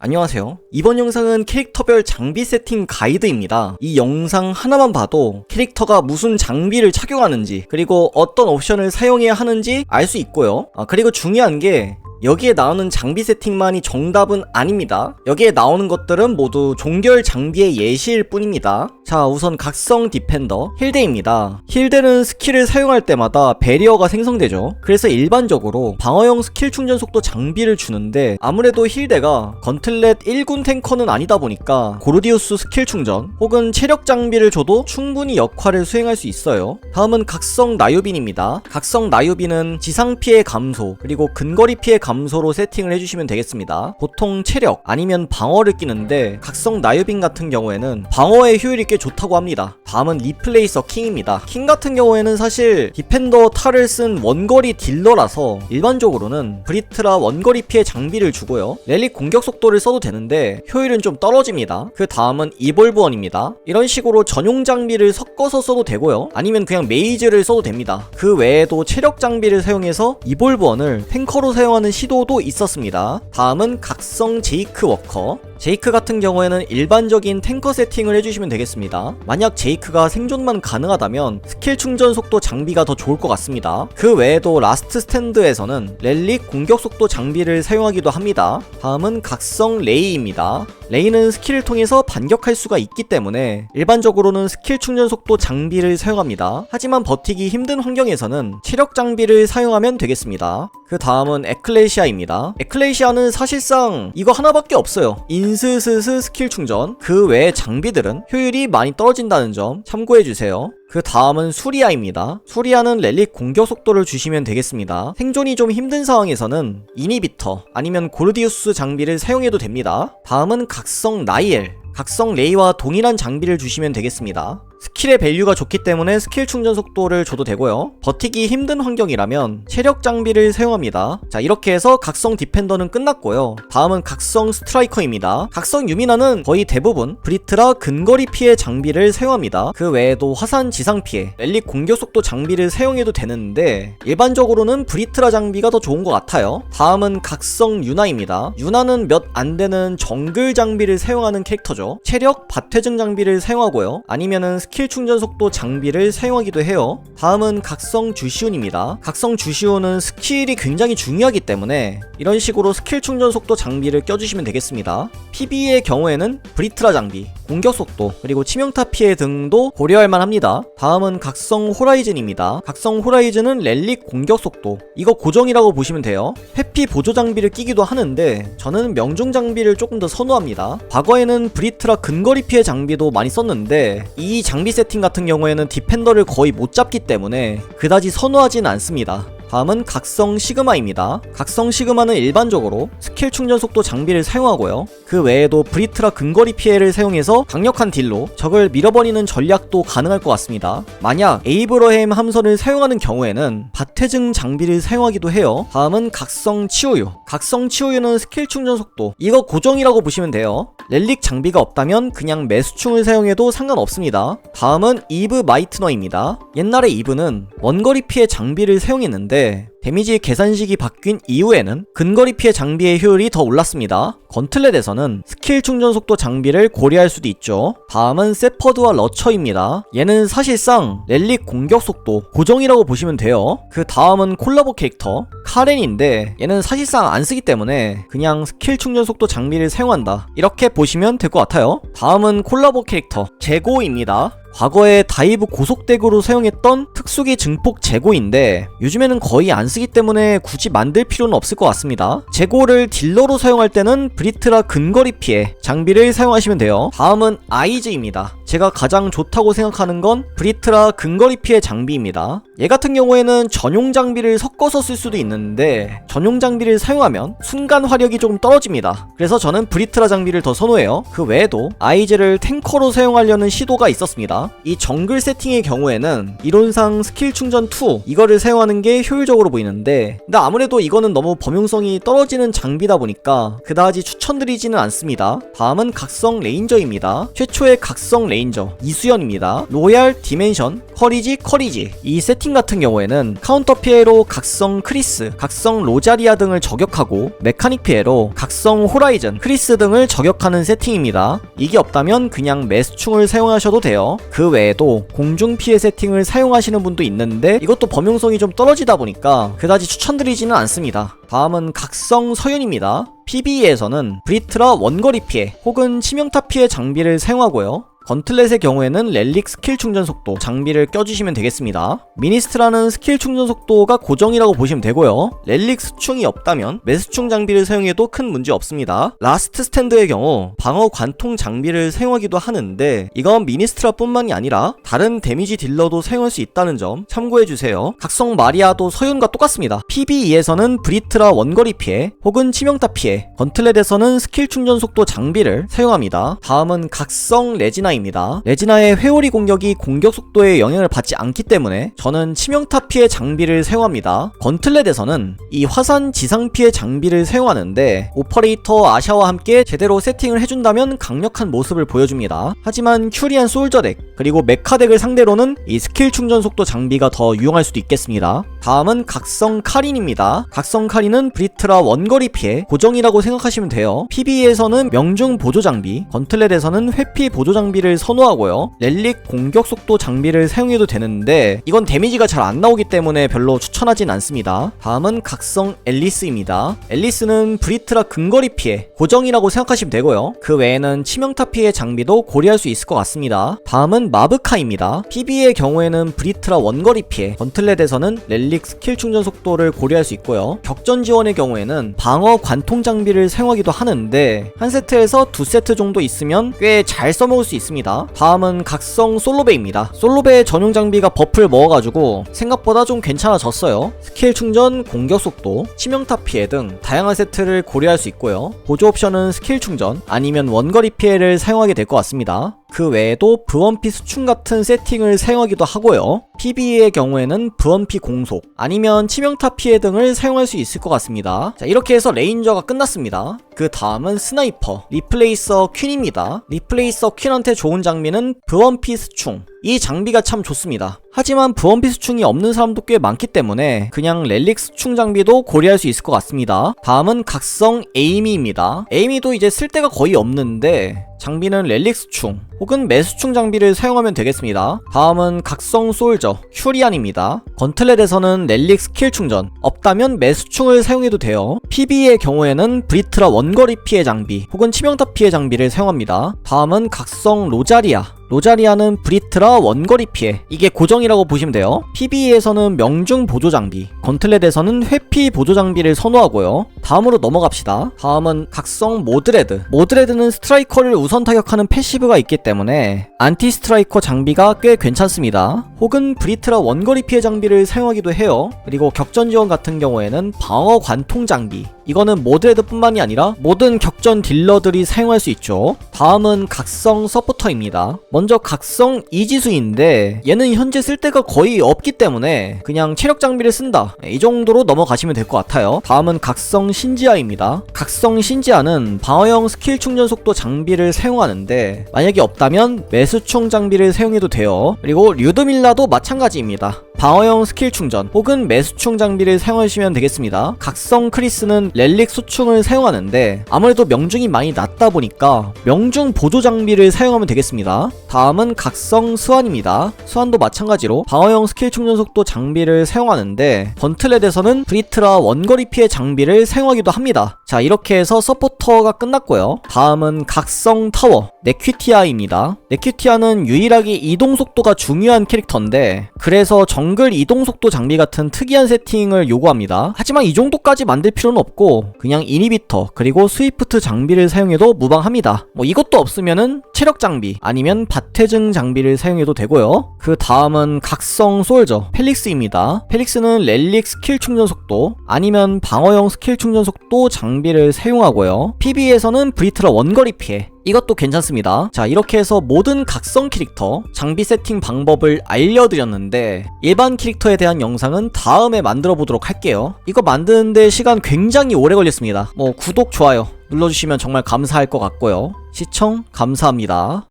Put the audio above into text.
안녕하세요. 이번 영상은 캐릭터별 장비 세팅 가이드입니다. 이 영상 하나만 봐도 캐릭터가 무슨 장비를 착용하는지 그리고 어떤 옵션을 사용해야 하는지 알 수 있고요. 그리고 중요한 게 여기에 나오는 장비 세팅만이 정답은 아닙니다. 여기에 나오는 것들은 모두 종결 장비의 예시일 뿐입니다. 자, 우선 각성 디펜더 힐대입니다. 힐대는 스킬을 사용할 때마다 배리어가 생성되죠. 그래서 일반적으로 방어형 스킬 충전 속도 장비를 주는데 아무래도 힐대가 건틀렛 1군 탱커는 아니다 보니까 고르디우스 스킬 충전 혹은 체력 장비를 줘도 충분히 역할을 수행할 수 있어요. 다음은 각성 나유빈입니다. 각성 나유빈은 지상 피해 감소 그리고 근거리 피해 감소로 세팅을 해주시면 되겠습니다. 보통 체력 아니면 방어를 끼는데 각성 나유빈 같은 경우에는 방어의 효율이 꽤 좋다고 합니다. 다음은 리플레이서 킹입니다. 킹 같은 경우에는 사실 디펜더 탈을 쓴 원거리 딜러라서 일반적으로는 브리트라 원거리 피해 장비를 주고요. 렐릭 공격 속도를 써도 되는데 효율은 좀 떨어집니다. 그 다음은 이볼브원입니다. 이런 식으로 전용 장비를 섞어서 써도 되고요. 아니면 그냥 메이즈를 써도 됩니다. 그 외에도 체력 장비를 사용해서 이볼브원을 탱커로 사용하는 시도도 있었습니다. 다음은 각성 제이크 워커. 제이크 같은 경우에는 일반적인 탱커 세팅을 해주시면 되겠습니다. 만약 제이크가 생존만 가능하다면 스킬 충전 속도 장비가 더 좋을 것 같습니다. 그 외에도 라스트 스탠드에서는 렐릭 공격 속도 장비를 사용하기도 합니다. 다음은 각성 레이입니다. 레이는 스킬을 통해서 반격할 수가 있기 때문에 일반적으로는 스킬 충전 속도 장비를 사용합니다. 하지만 버티기 힘든 환경에서는 체력 장비를 사용하면 되겠습니다. 그 다음은 에클레시아입니다. 에클레시아는 사실상 이거 하나밖에 없어요. 인스스스 스킬 충전. 그 외의 장비들은 효율이 많이 떨어진다는 점 참고해주세요. 그 다음은 수리아입니다. 수리아는 렐릭 공격 속도를 주시면 되겠습니다. 생존이 좀 힘든 상황에서는 이니비터 아니면 고르디우스 장비를 사용해도 됩니다. 다음은 각성 나이엘. 각성 레이와 동일한 장비를 주시면 되겠습니다. 스킬의 밸류가 좋기 때문에 스킬 충전 속도를 줘도 되고요. 버티기 힘든 환경이라면 체력 장비를 사용합니다. 자, 이렇게 해서 각성 디펜더는 끝났고요. 다음은 각성 스트라이커입니다. 각성 유미나는 거의 대부분 브리트라 근거리 피해 장비를 사용합니다. 그 외에도 화산 지상 피해, 렐릭 공격 속도 장비를 사용해도 되는데 일반적으로는 브리트라 장비가 더 좋은 것 같아요. 다음은 각성 유나입니다. 유나는 몇 안되는 정글 장비를 사용하는 캐릭터죠. 체력, 밭회증 장비를 사용하고요. 아니면은 스킬 충전 속도 장비를 사용하기도 해요. 다음은 각성 주시온입니다. 각성 주시온은 스킬이 굉장히 중요하기 때문에 이런 식으로 스킬 충전 속도 장비를 껴주시면 되겠습니다. PB의 경우에는 브리트라 장비, 공격 속도, 그리고 치명타 피해 등도 고려할만 합니다. 다음은 각성 호라이즌입니다. 각성 호라이즌은 렐릭 공격 속도, 이거 고정이라고 보시면 돼요. 회피 보조 장비를 끼기도 하는데 저는 명중 장비를 조금 더 선호합니다. 과거에는 브리트라 근거리 피해 장비도 많이 썼는데 이 장비 세팅 같은 경우에는 디펜더를 거의 못 잡기 때문에 그다지 선호하진 않습니다. 다음은 각성 시그마입니다. 각성 시그마는 일반적으로 스킬 충전 속도 장비를 사용하고요. 그 외에도 브리트라 근거리 피해를 사용해서 강력한 딜로 적을 밀어버리는 전략도 가능할 것 같습니다. 만약 에이브러햄 함선을 사용하는 경우에는 밭회증 장비를 사용하기도 해요. 다음은 각성 치우유. 각성 치우유는 스킬 충전 속도, 이거 고정이라고 보시면 돼요. 렐릭 장비가 없다면 그냥 매수충을 사용해도 상관없습니다. 다음은 이브 마이트너입니다. 옛날에 이브는 원거리 피해 장비를 사용했는데 데미지 계산식이 바뀐 이후에는 근거리 피해 장비의 효율이 더 올랐습니다. 건틀렛에서는 스킬 충전 속도 장비를 고려할 수도 있죠. 다음은 세퍼드와 러처입니다. 얘는 사실상 렐릭 공격 속도 고정이라고 보시면 돼요. 그 다음은 콜라보 캐릭터 카렌인데 얘는 사실상 안 쓰기 때문에 그냥 스킬 충전 속도 장비를 사용한다, 이렇게 보시면 될 것 같아요. 다음은 콜라보 캐릭터 제고입니다. 과거에 다이브 고속덱으로 사용했던 특수기 증폭 제고인데 요즘에는 거의 안 쓰기 때문에 굳이 만들 필요는 없을 것 같습니다. 제고를 딜러로 사용할 때는 브리트라 근거리 피해 장비를 사용하시면 돼요. 다음은 아이즈입니다. 제가 가장 좋다고 생각하는 건 브리트라 근거리 피해 장비입니다. 얘 같은 경우에는 전용 장비를 섞어서 쓸 수도 있는데 전용 장비를 사용하면 순간 화력이 조금 떨어집니다. 그래서 저는 브리트라 장비를 더 선호해요. 그 외에도 아이즈를 탱커로 사용하려는 시도가 있었습니다. 이 정글 세팅의 경우에는 이론상 스킬 충전 2 이거를 사용하는 게 효율적으로 보이는데 근데 아무래도 이거는 너무 범용성이 떨어지는 장비다 보니까 그다지 추천드리지는 않습니다. 다음은 각성 레인저입니다. 최초의 각성 레인저 이수연입니다. 로얄, 디멘션, 커리지 이 세팅 같은 경우에는 카운터 피해로 각성 크리스, 각성 로자리아 등을 저격하고 메카닉 피해로 각성 호라이즌, 크리스 등을 저격하는 세팅입니다. 이게 없다면 그냥 매수충을 사용하셔도 돼요. 그 외에도 공중 피해 세팅을 사용하시는 분도 있는데 이것도 범용성이 좀 떨어지다 보니까 그다지 추천드리지는 않습니다. 다음은 각성 서윤입니다. PBE에서는 브리트라 원거리 피해 혹은 치명타 피해 장비를 사용하고요. 건틀렛의 경우에는 렐릭 스킬 충전 속도 장비를 껴주시면 되겠습니다. 미니스트라는 스킬 충전 속도가 고정이라고 보시면 되고요. 렐릭 수충이 없다면 매수충 장비를 사용해도 큰 문제 없습니다. 라스트 스탠드의 경우 방어 관통 장비를 사용하기도 하는데 이건 미니스트라 뿐만이 아니라 다른 데미지 딜러도 사용할 수 있다는 점 참고해주세요. 각성 마리아도 서윤과 똑같습니다. PBE에서는 브리트라 원거리 피해 혹은 치명타 피해, 건틀렛에서는 스킬 충전 속도 장비를 사용합니다. 다음은 각성 레지나입니다. 레지나의 회오리 공격이 공격 속도에 영향을 받지 않기 때문에 저는 치명타 피해 장비를 사용합니다. 건틀렛에서는 이 화산 지상 피해 장비를 사용하는데 오퍼레이터 아샤와 함께 제대로 세팅을 해준다면 강력한 모습을 보여줍니다. 하지만 큐리안 솔저 덱 그리고 메카 덱을 상대로는 이 스킬 충전 속도 장비가 더 유용할 수도 있겠습니다. 다음은 각성 카린입니다. 각성 카린은 브리트라 원거리 피해 고정이라고 생각하시면 돼요. PBE에서는 명중 보조 장비, 건틀렛에서는 회피 보조 장비를 선호하고요. 렐릭 공격 속도 장비를 사용해도 되는데 이건 데미지가 잘 안 나오기 때문에 별로 추천하진 않습니다. 다음은 각성 앨리스입니다. 앨리스는 브리트라 근거리 피해 고정이라고 생각하시면 되고요. 그 외에는 치명타 피해 장비도 고려할 수 있을 것 같습니다. 다음은 마브카입니다. PB의 경우에는 브리트라 원거리 피해, 건틀렛에서는 렐릭 스킬 충전 속도를 고려할 수 있고요. 격전 지원의 경우에는 방어 관통 장비를 사용하기도 하는데 한 세트에서 두 세트 정도 있으면 꽤 잘 써먹을 수 있습니다. 다음은 각성 솔로베입니다. 솔로베의 전용 장비가 버프를 먹어가지고 생각보다 좀 괜찮아졌어요. 스킬 충전, 공격 속도, 치명타 피해 등 다양한 세트를 고려할 수 있고요. 보조 옵션은 스킬 충전 아니면 원거리 피해를 사용하게 될 것 같습니다. 그 외에도 브원피 수충 같은 세팅을 사용하기도 하고요. PB의 경우에는 브원피 공속 아니면 치명타 피해 등을 사용할 수 있을 것 같습니다. 자, 이렇게 해서 레인저가 끝났습니다. 그 다음은 스나이퍼 리플레이서 퀸입니다. 리플레이서 퀸한테 좋은 장비는 브원피 수충, 이 장비가 참 좋습니다. 하지만 브원피 수충이 없는 사람도 꽤 많기 때문에 그냥 렐릭 수충 장비도 고려할 수 있을 것 같습니다. 다음은 각성 에이미입니다. 에이미도 이제 쓸 데가 거의 없는데 장비는 렐릭 수충 혹은 매수충 장비를 사용하면 되겠습니다. 다음은 각성 솔저 큐리안입니다. 건틀렛에서는 렐릭 스킬 충전, 없다면 매수충을 사용해도 돼요. PB의 경우에는 브리트라 원거리 피해 장비 혹은 치명타 피해 장비를 사용합니다. 다음은 각성 로자리아는 브리트라 원거리 피해, 이게 고정이라고 보시면 돼요. PBE에서는 명중 보조 장비, 건틀렛에서는 회피 보조 장비를 선호하고요. 다음으로 넘어갑시다. 다음은 각성 모드레드는 스트라이커를 우선 타격하는 패시브가 있기 때문에 안티 스트라이커 장비가 꽤 괜찮습니다. 혹은 브리트라 원거리 피해 장비를 사용하기도 해요. 그리고 격전 지원 같은 경우에는 방어 관통 장비, 이거는 모드레드 뿐만이 아니라 모든 격전 딜러들이 사용할 수 있죠. 다음은 각성 서포터입니다. 먼저 각성 이지수인데 얘는 현재 쓸 데가 거의 없기 때문에 그냥 체력 장비를 쓴다, 이 정도로 넘어가시면 될 것 같아요. 다음은 각성 신지아입니다. 각성 신지아는 방어형 스킬 충전 속도 장비를 사용하는데 만약에 없다면 매수총 장비를 사용해도 돼요. 그리고 류드밀라도 마찬가지입니다. 방어형 스킬 충전 혹은 매수충 장비를 사용하시면 되겠습니다. 각성 크리스는 렐릭 수충을 사용하는데 아무래도 명중이 많이 낮다 보니까 명중 보조 장비를 사용하면 되겠습니다. 다음은 각성 스완입니다. 스완도 마찬가지로 방어형 스킬 충전 속도 장비를 사용하는데 건틀렛에서는 브리트라 원거리 피해 장비를 사용하기도 합니다. 자, 이렇게 해서 서포터가 끝났고요. 다음은 각성 타워 네퀴티아입니다. 네퀴티아는 유일하게 이동 속도가 중요한 캐릭터인데 그래서 정글 이동 속도 장비 같은 특이한 세팅을 요구합니다. 하지만 이 정도까지 만들 필요는 없고 그냥 이니비터 그리고 스위프트 장비를 사용해도 무방합니다. 이것도 없으면은 체력 장비 아니면 밭회증 장비를 사용해도 되고요. 그 다음은 각성 솔저 펠릭스입니다. 펠릭스는 렐릭 스킬 충전 속도 아니면 방어형 스킬 충전 속도 장비를 사용하고요. PB에서는 브리트라 원거리 피해, 이것도 괜찮습니다. 자, 이렇게 해서 모든 각성 캐릭터 장비 세팅 방법을 알려드렸는데 일반 캐릭터에 대한 영상은 다음에 만들어 보도록 할게요. 이거 만드는데 시간 굉장히 오래 걸렸습니다. 구독, 좋아요 눌러주시면 정말 감사할 것 같고요. 시청 감사합니다.